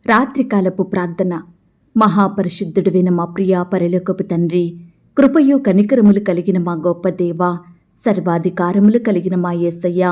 రాత్రికాలపు ప్రార్థన. మహాపరిశుద్ధుడైన మా ప్రియా పరలోకపు తండ్రి, కృపయు కనికరములు కలిగిన మా గొప్ప దేవా, సర్వాధికారములు కలిగిన మా యేసయ్య,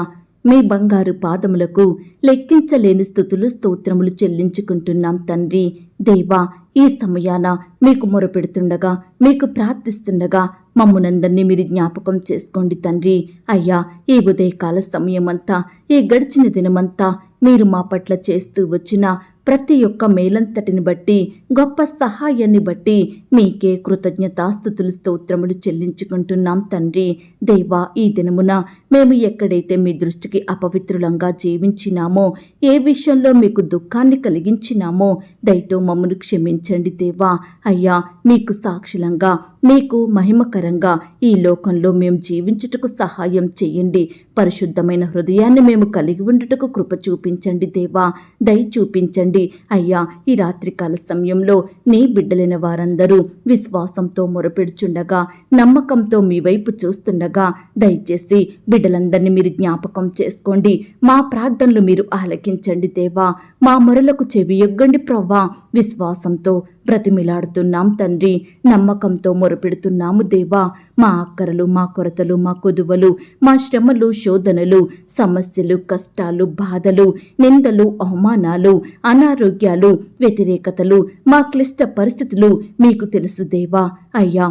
మీ బంగారు పాదములకు లెక్కించలేని స్తుతులు స్తోత్రములు చెల్లించుకుంటున్నాం తండ్రి. దేవా, ఈ సమయాన మీకు మొరపెడుతుండగా, మీకు ప్రార్థిస్తుండగా మమ్మునందరినీ మీరు జ్ఞాపకం చేసుకోండి తండ్రి. అయ్యా, ఈ ఉదయకాల సమయమంతా, ఈ గడిచిన దినమంతా మీరు మా పట్ల చేస్తూ వచ్చిన ప్రతి ఒక్క మేలంతటిని బట్టి, గొప్ప సహాయాన్ని బట్టి మీకే కృతజ్ఞతాస్తుతులు స్తోత్రములు చెల్లించుకుంటున్నాం తండ్రి. దేవా, ఈ దినమున మేము ఎక్కడైతే మీ దృష్టికి అపవిత్రులంగా జీవించినామో, ఏ విషయంలో మీకు దుఃఖాన్ని కలిగించినామో దయతో మమ్మను క్షమించండి దేవా. అయ్యా, మీకు సాక్షులంగా, మీకు మహిమకరంగా ఈ లోకంలో మేము జీవించుటకు సహాయం చేయండి. పరిశుద్ధమైన హృదయాన్ని మేము కలిగి ఉండుటకు కృప చూపించండి దేవా, దయ చూపించండి. అయ్యా, ఈ రాత్రికాల సమయంలో నీ బిడ్డలైన వారందరూ విశ్వాసంతో మొరపెడుచుండగా, నమ్మకంతో మీ వైపు చూస్తుండగా దయచేసి బిడ్డలందరినీ మీరు జ్ఞాపకం చేసుకోండి. మా ప్రార్థనలు మీరు ఆలకించండి దేవా, మా మొరలకు చెవియొగ్గండి ప్రవ్వా. విశ్వాసంతో బ్రతిమిలాడుతున్నాం తండ్రి, నమ్మకంతో మొరపెడుతున్నాము దేవా. మా అక్కరలు, మా కొరతలు, మా కొదువలు, మా శ్రమలు, శోధనలు, సమస్యలు, కష్టాలు, బాధలు, నిందలు, అవమానాలు, అనారోగ్యాలు, వ్యతిరేకతలు, మా క్లిష్ట పరిస్థితులు మీకు తెలుసు దేవా. అయ్యా,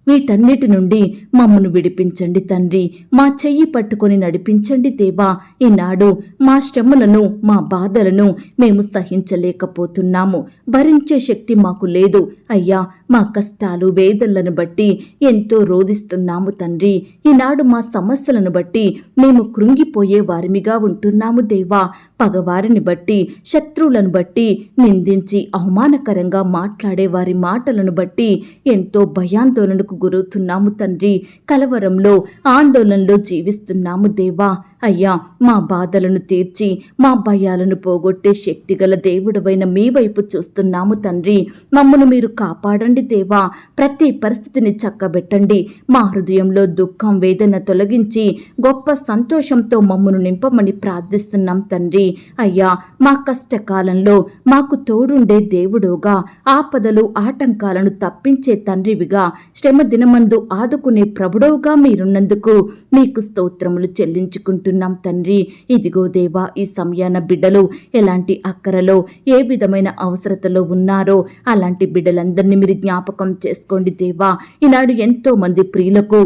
వీటన్నిటి నుండి మమ్మను విడిపించండి తండ్రి. మా చెయ్యి పట్టుకొని నడిపించండి దేవా. ఈనాడు మా శ్రమలను, మా బాధలను మేము సహించలేకపోతున్నాము, భరించే శక్తి మాకు లేదు. అయ్యా, మా కష్టాలు, వేదనలను బట్టి ఎంతో రోధిస్తున్నాము తండ్రి. ఈనాడు మా సమస్యలను బట్టి మేము కృంగిపోయే వారిమిగా ఉంటున్నాము దేవా. పగవారిని బట్టి, శత్రువులను బట్టి, నిందించి అవమానకరంగా మాట్లాడే వారి మాటలను బట్టి ఎంతో భయాందోళనకు గురవుతున్నాము తండ్రి. కలవరంలో, ఆందోళనలో జీవిస్తున్నాము దేవా. అయ్యా, మా బాధలను తీర్చి, మా భయాలను పోగొట్టే శక్తిగల దేవుడవైన మీ వైపు చూస్తున్నాము తండ్రి. మమ్మను మీరు కాపాడండి దేవా. ప్రతి పరిస్థితిని చక్కబెట్టండి. మా హృదయంలో దుఃఖం, వేదన తొలగించి గొప్ప సంతోషంతో మమ్మను నింపమని ప్రార్థిస్తున్నాం తండ్రి. అయ్యా, మా కష్టకాలంలో మాకు తోడుండే దేవుడుగా, ఆపదలు, ఆటంకాలను తప్పించే తండ్రివిగా, శ్రమ దినమందు ఆదుకునే ప్రభుడవుగా మీరున్నందుకు మీకు స్తోత్రములు చెల్లించుకుంటున్నాం తండ్రి. ఇదిగో దేవా, ఈ సమయాన బిడ్డలు ఎలాంటి అక్కరలో, ఏ విధమైన అవసరతలో ఉన్నారో అలాంటి బిడ్డలందరినీ మీరు జ్ఞాపకం చేసుకోండి దేవా. ఈనాడు ఎంతో మంది ప్రియులకు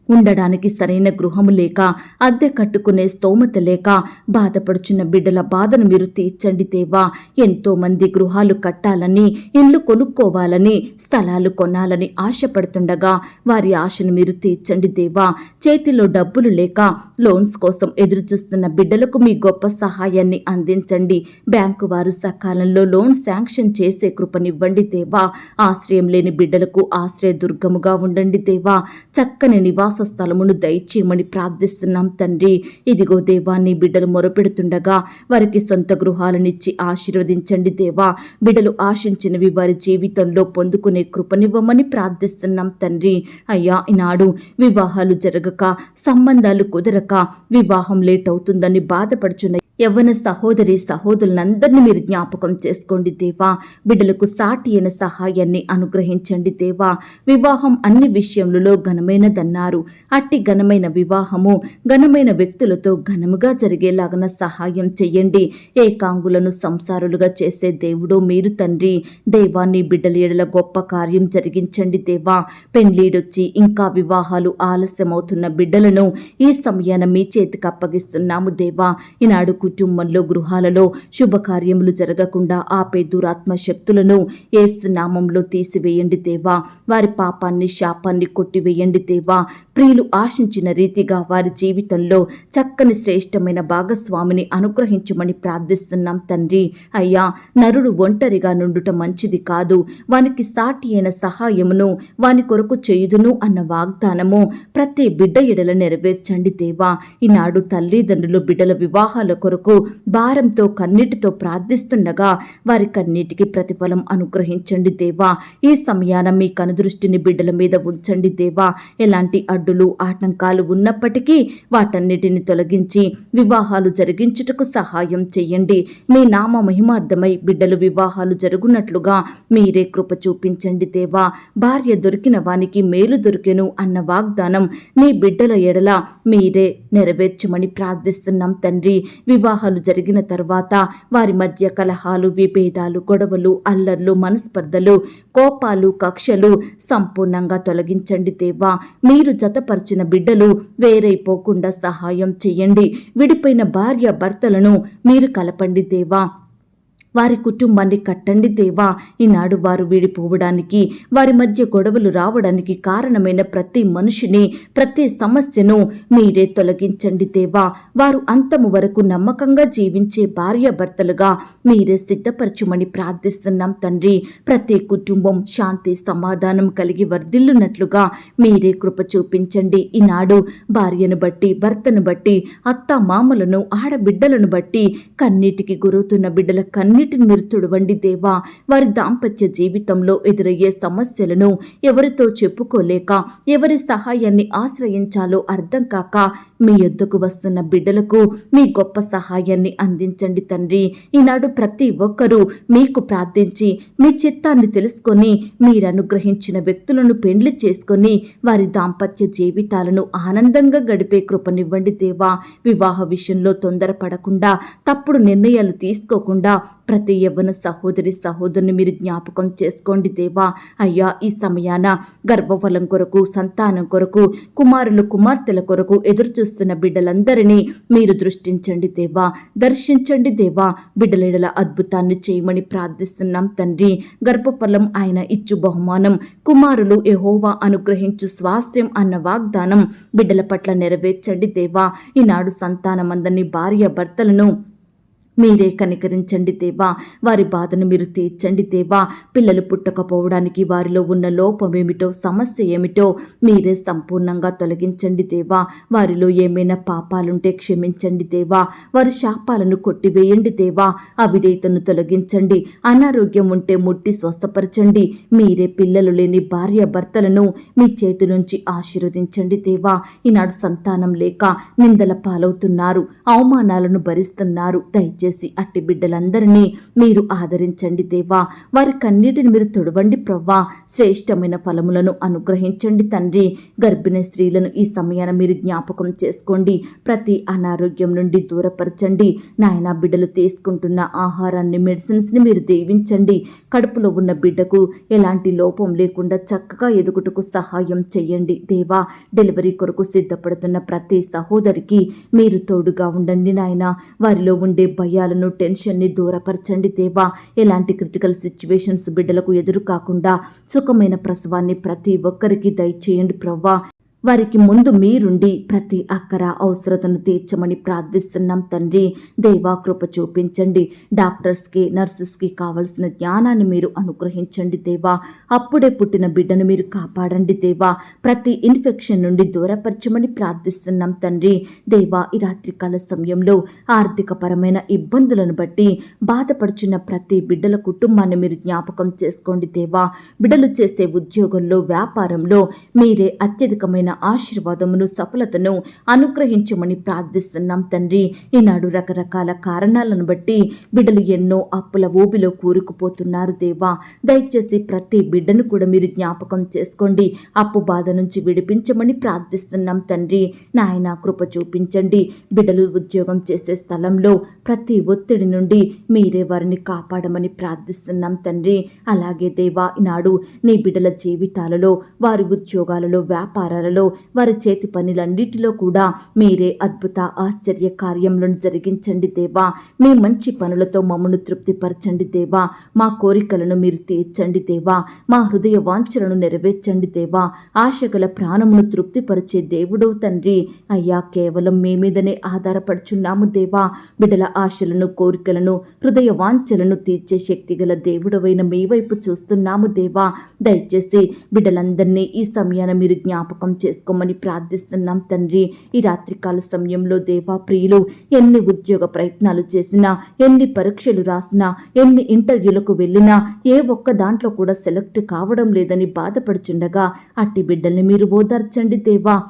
ఉండడానికి సరైన గృహము లేక, అద్దె కట్టుకునే స్తోమత లేక బాధపడుచున్న బిడ్డల బాధను మీరు తీర్చండి దేవా. ఎంతో మంది గృహాలు కట్టాలని, ఇండ్లు కొనుక్కోవాలని, స్థలాలు కొనాలని ఆశపడుతుండగా వారి ఆశను మీరు తీర్చండి దేవా. చేతిలో డబ్బులు లేక లోన్స్ కోసం ఎదురు చూస్తున్న బిడ్డలకు మీ గొప్ప సహాయాన్ని అందించండి. బ్యాంకు వారు సకాలంలో లోన్ శాంక్షన్ చేసే కృపనివ్వండి దేవా. ఆశ్రయం లేని బిడ్డలకు ఆశ్రయ దుర్గముగా ఉండండి దేవా. చక్కని నివాస స్థలమును దయచేయమని ప్రార్థిస్తున్నాం తండ్రి. ఇదిగో దేవా, నీ బిడ్డలు మొరపెడుతుండగా వారికి సొంత గృహాలనిచ్చి ఆశీర్వదించండి దేవా. బిడ్డలు ఆశించినవి వారి జీవితంలో పొందుకునే కృపనివ్వమని ప్రార్థిస్తున్నాం తండ్రి. అయ్యా, ఈనాడు వివాహాలు జరగక, సంబంధాలు కుదరక, వివాహం లేట్ అవుతుందని బాధపడుచున్న యవ్వన సహోదరి సహోదరులందరినీ మీరు జ్ఞాపకం చేసుకోండి దేవా. బిడ్డలకు సాటి అయిన సహాయాన్ని అనుగ్రహించండి దేవా. వివాహం అన్ని విషయములలో ఘనమైనదన్నారు. అట్టి ఘనమైన వివాహము ఘనమైన వ్యక్తులతో ఘనముగా జరిగేలాగన సహాయం చెయ్యండి. ఏకాంగులను సంసారులుగా చేసే దేవుడు మీరు తండ్రి. దేవా, నీ బిడ్డల ఎడల గొప్ప కార్యం జరిగించండి దేవా. పెండ్లీడొచ్చి ఇంకా వివాహాలు ఆలస్యమవుతున్న బిడ్డలను ఈ సమయాన మీ చేతికి అప్పగిస్తున్నాము దేవా. ఈనాడు కుటుంబంలో, గృహాలలో శుభకార్యములు జరగకుండా ఆపే దురాత్మ శక్తులను యేసు నామములో తీసివేయండి దేవా. వారి పాపాన్ని, శాపాన్ని కొట్టివేయండి దేవా. ప్రియులు ఆశించిన రీతిగా వారి జీవితంలో చక్కని శ్రేష్టమైన భాగస్వామిని అనుగ్రహించమని ప్రార్థిస్తున్నాం తండ్రి. అయ్యా, నరుడు ఒంటరిగా నుండుట మంచిది కాదు, వానికి సాటి అయిన సహాయమును వాని కొరకు చేయుదును అన్న వాగ్దానము ప్రతి బిడ్డ ఎడల నెరవేర్చండి దేవా. ఈనాడు తల్లిదండ్రులు బిడ్డల వివాహాల కొరకు కొరకు భారంతో కన్నీటితో ప్రార్థిస్తుండగా వారి కన్నీటికి ప్రతిఫలం అనుగ్రహించండి దేవా. ఈ సమయాన మీ కనుదృష్టిని బిడ్డల మీద ఉంచండి దేవా. ఎలాంటి అడ్డులు ఆటంకాలు ఉన్నప్పటికీ వాటన్నిటిని తొలగించి వివాహాలు జరిగించుటకు సహాయం చేయండి. మీ నామ మహిమార్థమై బిడ్డలు వివాహాలు జరుగునట్లుగా మీరే కృప చూపించండి దేవా. భార్య దొరికిన వానికి మేలు దొరికెను అన్న వాగ్దానం నీ బిడ్డల ఎడల మీరే నెరవేర్చమని ప్రార్థిస్తున్నాం తండ్రి. వివాహాలు జరిగిన తర్వాత వారి మధ్య కలహాలు, విభేదాలు, గొడవలు, అల్లర్లు, మనస్పర్ధలు, కోపాలు, కక్షలు సంపూర్ణంగా తొలగించండి దేవా. మీరు జతపరిచిన బిడ్డలు వేరైపోకుండా సహాయం చేయండి. విడిపోయిన భార్య భర్తలను మీరు కలపండి దేవా. వారి కుటుంబాన్ని కట్టండి దేవా. ఈనాడు వారు విడిపోవడానికి, వారి మధ్య గొడవలు రావడానికి కారణమైన ప్రతి మనిషిని, ప్రతి సమస్యను మీరే తొలగించండి దేవా. వారు అంతము వరకు నమ్మకంగా జీవించే భార్యాభర్తలుగా మీరే సిద్ధపరచుమని ప్రార్థిస్తున్నాం తండ్రి. ప్రతి కుటుంబం శాంతి సమాధానం కలిగి వర్ధిల్లునట్లుగా మీరే కృప చూపించండి. ఈనాడు భార్యను బట్టి, భర్తను బట్టి, అత్త మామలను, ఆడబిడ్డలను బట్టి కన్నీటికి గురవుతున్న బిడ్డల కన్నీటిని మీరు తుడవండి దేవా. వారి దాంపత్య జీవితంలో ఎదురయ్యే సమస్యలను ఎవరితో చెప్పుకోలేక, ఎవరి సహాయాన్ని ఆశ్రయించాలో అర్థం కాక మీ యొద్దకు వస్తున్న బిడ్డలకు మీ గొప్ప సహాయాన్ని అందించండి తండ్రి. ఈనాడు ప్రతి ఒక్కరూ మీకు ప్రార్థించి మీ చిత్తాన్ని తెలుసుకొని మీరు అనుగ్రహించిన వ్యక్తులను పెండ్లి చేసుకొని వారి దాంపత్య జీవితాలను ఆనందంగా గడిపే కృపనివ్వండి దేవా. వివాహ విషయంలో తొందరపడకుండా, తప్పుడు నిర్ణయాలు తీసుకోకుండా ప్రతి యవ్వన సహోదరి సహోదరుని మీరు జ్ఞాపకం చేసుకోండి దేవా. అయ్యా, ఈ సమయాన గర్భఫలం కొరకు, సంతానం కొరకు, కుమారులు కుమార్తెల కొరకు ఎదురు చూస్తున్న బిడ్డలందరినీ మీరు దృష్టించండి దేవా. దర్శించండి దేవా. బిడ్డల అద్భుతాన్ని చేయమని ప్రార్థిస్తున్నాం తండ్రి. గర్భఫలం ఆయన ఇచ్చు బహుమానం, కుమారులు యెహోవా అనుగ్రహించు స్వాస్థ్యం అన్న వాగ్దానం బిడ్డల పట్ల నెరవేర్చండి దేవా. ఈనాడు సంతానమందరినీ, భార్య భర్తలను మీరే కనికరించండి దేవా. వారి బాధను మీరు తీర్చండి దేవా. పిల్లలు పుట్టకపోవడానికి వారిలో ఉన్న లోపమేమిటో, సమస్య ఏమిటో మీరే సంపూర్ణంగా తొలగించండి దేవా. వారిలో ఏమైనా పాపాలుంటే క్షమించండి దేవా. వారి శాపాలను కొట్టివేయండి దేవా. అవిధేయతను తొలగించండి. అనారోగ్యం ఉంటే ముట్టి స్వస్థపరచండి. మీరే పిల్లలు లేని భార్య భర్తలను మీ చేతి నుంచి ఆశీర్వదించండి దేవా. ఈనాడు సంతానం లేక నిందల పాలవుతున్నారు, అవమానాలను భరిస్తున్నారు. దయచేసి అట్టి బిడ్డలందరినీ మీరు ఆదరించండి దేవా. వారి కన్నీటిని మీరు తొడవండి ప్రవ్వా. శ్రేష్టమైన ఫలములను అనుగ్రహించండి తండ్రి. గర్భిణీ స్త్రీలను ఈ సమయాన మీరు జ్ఞాపకం చేసుకోండి. ప్రతి అనారోగ్యం నుండి దూరపరచండి నాయన. బిడ్డలు తీసుకుంటున్న ఆహారాన్ని, మెడిసిన్స్ని మీరు దీవించండి. కడుపులో ఉన్న బిడ్డకు ఎలాంటి లోపం లేకుండా చక్కగా ఎదుగుటకు సహాయం చేయండి దేవా. డెలివరీ కొరకు సిద్ధపడుతున్న ప్రతి సహోదరికి మీరు తోడుగా ఉండండి నాయన. వారిలో ఉండే భయాలను, టెన్షన్ని దూరపరచండి దేవా. ఎలాంటి క్రిటికల్ సిచ్యువేషన్స్ బిడ్డలకు ఎదురు కాకుండా సుఖమైన ప్రసవాన్ని ప్రతి ఒక్కరికి దయచేయండి ప్రవ్వా. వారికి ముందు మీరుండి ప్రతి అక్కర అవసరతను తీర్చమని ప్రార్థిస్తున్నాం తండ్రి. దేవా, కృప చూపించండి. డాక్టర్స్కి, నర్సెస్కి కావలసిన జ్ఞానాన్ని మీరు అనుగ్రహించండి దేవా. అప్పుడే పుట్టిన బిడ్డను మీరు కాపాడండి దేవా. ప్రతి ఇన్ఫెక్షన్ నుండి దూరపరచమని ప్రార్థిస్తున్నాం తండ్రి. దేవా, ఈ రాత్రికాల సమయంలో ఆర్థికపరమైన ఇబ్బందులను బట్టి బాధపడుచున్న ప్రతి బిడ్డల కుటుంబాన్ని మీరు జ్ఞాపకం చేసుకోండి దేవా. బిడ్డలు చేసే ఉద్యోగంలో, వ్యాపారంలో మీరే అత్యధికమైన ఆశీర్వాదమును, సఫలతను అనుగ్రహించమని ప్రార్థిస్తున్నాం తండ్రి. ఈనాడు రకరకాల కారణాలను బట్టి బిడ్డలు ఎన్నో అప్పుల ఊబిలో కూరుకుపోతున్నారు దేవా. దయచేసి ప్రతి బిడ్డను కూడా మీరు జ్ఞాపకం చేసుకోండి. అప్పు బాధ నుంచి విడిపించమని ప్రార్థిస్తున్నాం తండ్రి. నాయన, కృప చూపించండి. బిడ్డలు ఉద్యోగం చేసే స్థలంలో ప్రతి ఒత్తిడి నుండి మీరే వారిని కాపాడమని ప్రార్థిస్తున్నాం తండ్రి. అలాగే దేవా, ఈనాడు నీ బిడ్డల జీవితాలలో, వారి ఉద్యోగాలలో, వ్యాపారాలలో, వారి చేతి పనులన్నిటిలో కూడా మీరే అద్భుత ఆశ్చర్య కార్యములను జరిగించండి దేవా. మీ మంచి పనులతో మమ్మను తృప్తిపరచండి దేవా. మా కోరికలను మీరు తీర్చండి దేవా. మా హృదయ వాంఛలను నెరవేర్చండి దేవా. ఆశగల ప్రాణమును తృప్తిపరిచే దేవుడవు తండ్రి. అయ్యా, కేవలం మీ మీదనే ఆధారపడుచున్నాము దేవా. బిడ్డల ఆశలను, కోరికలను, హృదయ వాంఛలను తీర్చే శక్తిగల దేవుడవైన మీ వైపు చూస్తున్నాము దేవా. దయచేసి బిడ్డలందరినీ ఈ సమయాన మీరు జ్ఞాపకం చేసుకోమని ప్రార్థిస్తున్నాం తండ్రి. ఈ రాత్రికాల సమయంలో దేవా ప్రియులు ఎన్ని ఉద్యోగ ప్రయత్నాలు చేసినా, ఎన్ని పరీక్షలు రాసినా, ఎన్ని ఇంటర్వ్యూలకు వెళ్ళినా ఏ ఒక్క దాంట్లో కూడా సెలెక్ట్ కావడం లేదని బాధపడుచుండగా అట్టి బిడ్డల్ని మీరు ఓదార్చండి దేవా.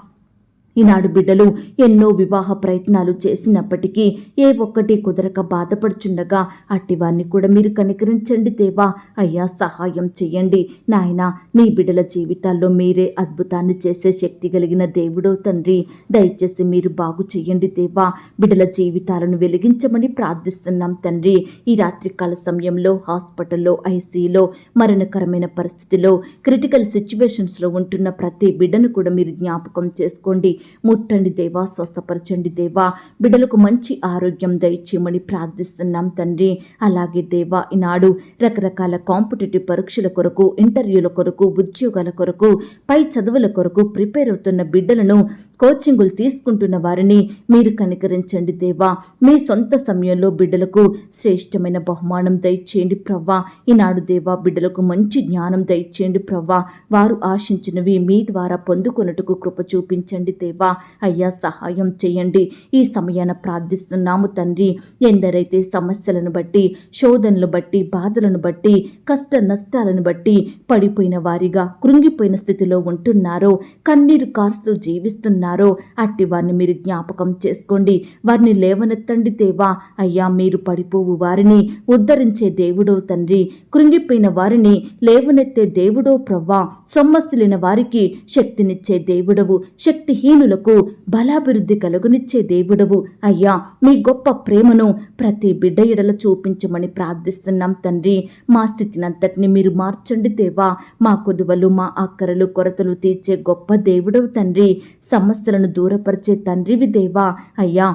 ఈనాడు బిడ్డలు ఎన్నో వివాహ ప్రయత్నాలు చేసినప్పటికీ ఏ ఒక్కటి కుదరక బాధపడుచుండగా అట్టివారిని కూడా మీరు కనికరించండి దేవా. అయ్యా సహాయం చెయ్యండి నాయనా. నీ బిడ్డల జీవితాల్లో మీరే అద్భుతాన్ని చేసే శక్తి కలిగిన దేవుడో తండ్రి. దయచేసి మీరు బాగు చెయ్యండి దేవా. బిడ్డల జీవితాలను వెలిగించమని ప్రార్థిస్తున్నాం తండ్రి. ఈ రాత్రికాల సమయంలో హాస్పిటల్లో, ఐసీయూలో, మరణకరమైన పరిస్థితిలో, క్రిటికల్ సిచ్యువేషన్స్లో ఉంటున్న ప్రతి బిడ్డను కూడా మీరు జ్ఞాపకం చేసుకోండి. ముట్టండి దేవా, స్వస్థపరచండి దేవా. బిడ్డలకు మంచి ఆరోగ్యం దయచేయమని ప్రార్థిస్తున్నాం తండ్రి. అలాగే దేవా ఈనాడు రకరకాల కాంపిటేటివ్ పరీక్షల కొరకు, ఇంటర్వ్యూల కొరకు, ఉద్యోగాల కొరకు, పై చదువుల కొరకు ప్రిపేర్ అవుతున్న బిడ్డలను, కోచింగులు తీసుకుంటున్న వారిని మీరు కనికరించండి దేవా. మీ సొంత సమయంలో బిడ్డలకు శ్రేష్టమైన బహుమానం దయచేయండి ప్రవ్వా. ఈనాడు దేవా బిడ్డలకు మంచి జ్ఞానం దయచేయండి ప్రవ్వా. వారు ఆశించినవి మీ ద్వారా పొందుకొనుటకు కృప చూపించండి దేవా. అయ్యా సహాయం చేయండి. ఈ సమయాన ప్రార్థిస్తున్నాము తండ్రి. ఎందరైతే సమస్యలను బట్టి, శోధనలు బట్టి, బాధలను బట్టి, కష్ట నష్టాలను బట్టి పడిపోయిన వారిగా, కృంగిపోయిన స్థితిలో ఉంటున్నారో, కన్నీరు కారుస్తూ జీవిస్తున్నారో అట్టి వారిని మీరు జ్ఞాపకం చేసుకోండి. వారిని లేవనెత్తండి దేవా. అయ్యా మీరు పడిపోవు వారిని ఉద్ధరించే దేవుడో తండ్రి. కృంగిపోయిన వారిని లేవనెత్తే దేవుడో ప్రవ్వా. సొమ్మసిలిన వారికి శక్తినిచ్చే దేవుడవు. శక్తిహీనులకు బలాభివృద్ధి కలుగునిచ్చే దేవుడవు. అయ్యా మీ గొప్ప ప్రేమను ప్రతి బిడ్డ ఎడల చూపించమని ప్రార్థిస్తున్నాం తండ్రి. మా స్థితినంతటిని మీరు మార్చండి దేవా. మా కొదువలు, మా అక్కరలు, కొరతలు తీర్చే గొప్ప దేవుడవు తండ్రి. సమస్యలను దూరపరిచే తండ్రివి దేవా. అయ్యా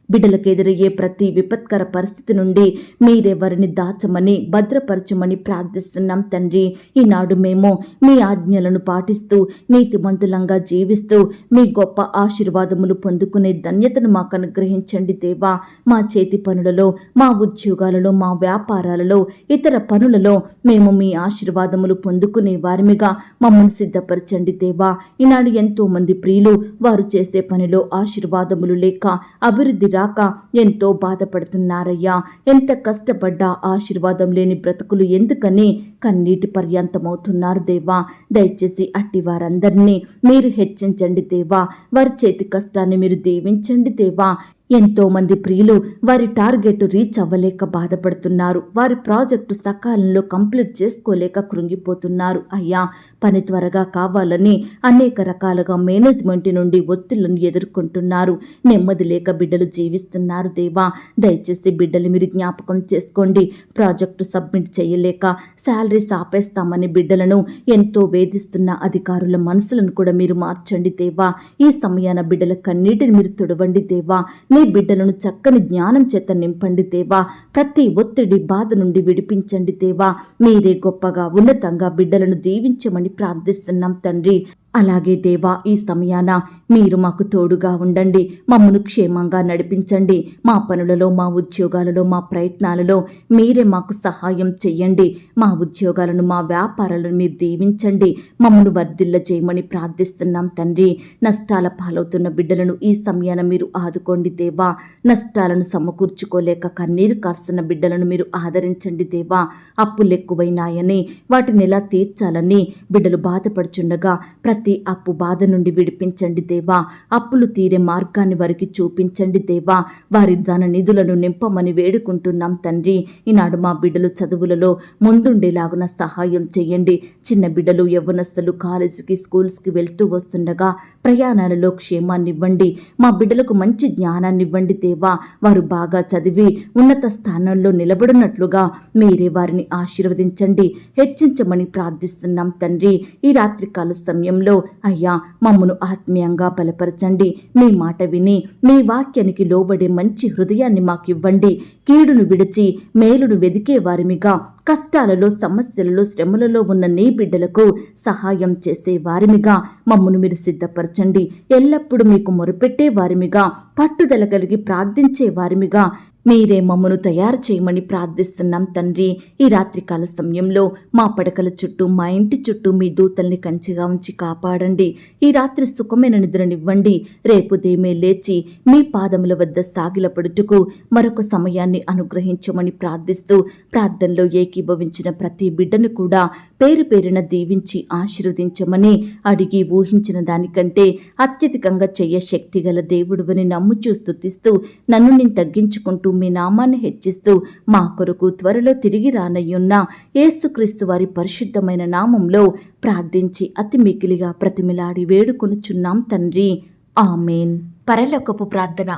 బిడ్డలకు ఎదురయ్యే ప్రతి విపత్కర పరిస్థితి నుండి మీరే వారిని దాచమని, భద్రపరచమని ప్రార్థిస్తున్నాం తండ్రి. ఈనాడు మేము మీ ఆజ్ఞలను పాటిస్తూ నీతిమంతులంగా జీవిస్తూ మీ గొప్ప ఆశీర్వాదములు పొందుకునే ధన్యతను మాకు అనుగ్రహించండి దేవా. మా చేతి పనులలో, మా ఉద్యోగాలలో, మా వ్యాపారాలలో, ఇతర పనులలో మేము మీ ఆశీర్వాదములు పొందుకునే వారిమిగా మమ్మల్ని సిద్ధపరచండి దేవా. ఈనాడు ఎంతో మంది ప్రియులు వారు చేసే పనిలో ఆశీర్వాదములు లేక, అభివృద్ధి రాక ఎంతో బాధపడుతున్నారయ్యా. ఎంత కష్టపడ్డా ఆశీర్వాదం లేని బ్రతుకులు ఎందుకని కన్నీటి పర్యంతమవుతున్నారు దేవా. దయచేసి అట్టి వారందరినీ మీరు హెచ్చించండి దేవా. వారి చేతి కష్టాన్ని మీరు దీవించండి దేవా. ఎంతో మంది ప్రియులు వారి టార్గెట్ రీచ్ అవ్వలేక బాధపడుతున్నారు. వారి ప్రాజెక్టు సకాలంలో కంప్లీట్ చేసుకోలేక కృంగిపోతున్నారు. అయ్యా పని త్వరగా కావాలని అనేక రకాలుగా మేనేజ్మెంట్ నుండి ఒత్తిళ్లను ఎదుర్కొంటున్నారు. నెమ్మది లేక బిడ్డలు జీవిస్తున్నారు దేవా. దయచేసి బిడ్డలు మీరు జ్ఞాపకం చేసుకోండి. ప్రాజెక్టు సబ్మిట్ చేయలేక శాలరీస్ ఆపేస్తామని బిడ్డలను ఎంతో వేధిస్తున్న అధికారుల మనసులను కూడా మీరు మార్చండి దేవా. ఈ సమయాన బిడ్డల కన్నీటిని మీరు తుడవండి దేవా. నీ బిడ్డలను చక్కని జ్ఞానం చేత నింపండి దేవా. ప్రతి ఒత్తిడి, బాధ నుండి విడిపించండి దేవా. మీరే గొప్పగా, ఉన్నతంగా బిడ్డలను దీవించమని ప్రార్థిస్తున్నాం తండ్రి. అలాగే దేవా ఈ సమయాన మీరు మాకు తోడుగా ఉండండి. మమ్మను క్షేమంగా నడిపించండి. మా పనులలో, మా ఉద్యోగాలలో, మా ప్రయత్నాలలో మీరే మాకు సహాయం చెయ్యండి. మా ఉద్యోగాలను, మా వ్యాపారాలను మీరు దీవించండి. మమ్మను వర్ధిల్ల చేయమని ప్రార్థిస్తున్నాం తండ్రి. నష్టాల పాలవుతున్న బిడ్డలను ఈ సమయాన మీరు ఆదుకోండి దేవా. నష్టాలను సమకూర్చుకోలేక కన్నీరు కారుస్తున్న బిడ్డలను మీరు ఆదరించండి దేవా. అప్పులు ఎక్కువైనాయని, వాటిని ఎలా తీర్చాలని బిడ్డలు బాధపడుచుండగా ప్రతి అప్పు బాధ నుండి విడిపించండి దేవా. అప్పులు తీరే మార్గాన్ని వారికి చూపించండి దేవా. వారి ధన నిధులను నింపమని వేడుకుంటున్నాం తండ్రి. ఈనాడు మా బిడ్డలు చదువులలో ముందుండేలాగున సహాయం చేయండి. చిన్న బిడ్డలు, యవ్వనస్తులు కాలేజీకి, స్కూల్స్కి వెళ్తూ వస్తుండగా ప్రయాణాలలో క్షేమాన్ని ఇవ్వండి. మా బిడ్డలకు మంచి జ్ఞానాన్ని ఇవ్వండి దేవా. వారు బాగా చదివి ఉన్నత స్థానంలో నిలబడినట్లుగా మీరే వారిని ఆశీర్వదించండి, హెచ్చించమని ప్రార్థిస్తున్నాం తండ్రి. ఈ రాత్రికాల సమయంలో అయ్యా మమ్మను ఆత్మీయంగా బలపరచండి. మీ మాట విని మీ వాక్యానికి లోబడే మంచి హృదయాన్ని మాకు ఇవ్వండి. కీడును విడిచి మేలును వెదికే వారిమిగా, కష్టాలలో, సమస్యలలో, శ్రమలలో ఉన్న నీ బిడ్డలకు సహాయం చేసే వారిమిగా మమ్మను మీరు సిద్ధపరచండి. ఎల్లప్పుడూ మీకు మొరుపెట్టే వారిమిగా, పట్టుదల కలిగి ప్రార్థించే వారిమిగా, మీరే మమ్మను తయారు చేయమని ప్రార్థిస్తున్నాం తండ్రి. ఈ రాత్రికాల సమయంలో మా పడకల చుట్టూ, మా ఇంటి చుట్టూ మీ దూతల్ని కంచిగా ఉంచి కాపాడండి. ఈ రాత్రి సుఖమైన నిద్రనివ్వండి. రేపు ఉదయమే లేచి మీ పాదముల వద్ద సాగిలపడుటకు మరొక సమయాన్ని అనుగ్రహించమని ప్రార్థిస్తూ, ప్రార్థనలో ఏకీభవించిన ప్రతి బిడ్డను కూడా పేరు పేరున దీవించి ఆశీర్వదించమని అడిగి, ఊహించిన దానికంటే అత్యధికంగా చెయ్య శక్తిగల దేవుడువని నమ్ముచూ స్తుతిస్తూ, నన్ను నేను తగ్గించుకుంటూ మీ నామాన్ని హెచ్చిస్తూ, మా కొరకు త్వరలో తిరిగి రానయ్యున్న యేసుక్రీస్తు వారి పరిశుద్ధమైన నామంలో ప్రార్థించి అతి మికిలిగా ప్రతిమిలాడి వేడుకొనుచున్నాం తండ్రి. ఆమేన్. పరలోకపు ప్రార్థన.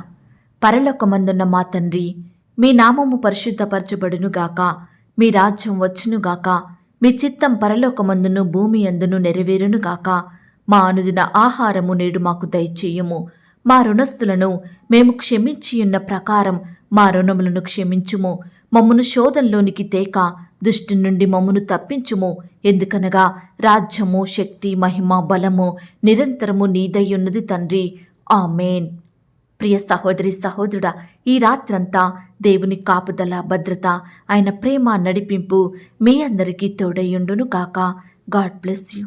పరలోకమందున్న మా తండ్రి, మీ నామము పరిశుద్ధపరచబడునుగాక, మీ రాజ్యం వచ్చునుగాక, మీ చిత్తం పరలోకమందును భూమి అందును నెరవేరునుగాక. మా అనుదిన ఆహారము నేడు మాకు దయచేయుము. మా రుణస్థులను మేము క్షమించియున్న ప్రకారం మా రుణములను క్షమించుము. మమ్మును శోధంలోనికి తేక దుష్టి నుండి మమ్మును తప్పించుము. ఎందుకనగా రాజ్యము, శక్తి, మహిమ, బలము నిరంతరము నీదయ్యున్నది తండ్రి. ఆమేన్. ప్రియ సహోదరి సహోదరుడా, ఈ రాత్రంతా దేవుని కాపుదల, భద్రత, ఆయన ప్రేమ, నడిపింపు మీ అందరికీ తోడయ్యుండును కాక. God bless you.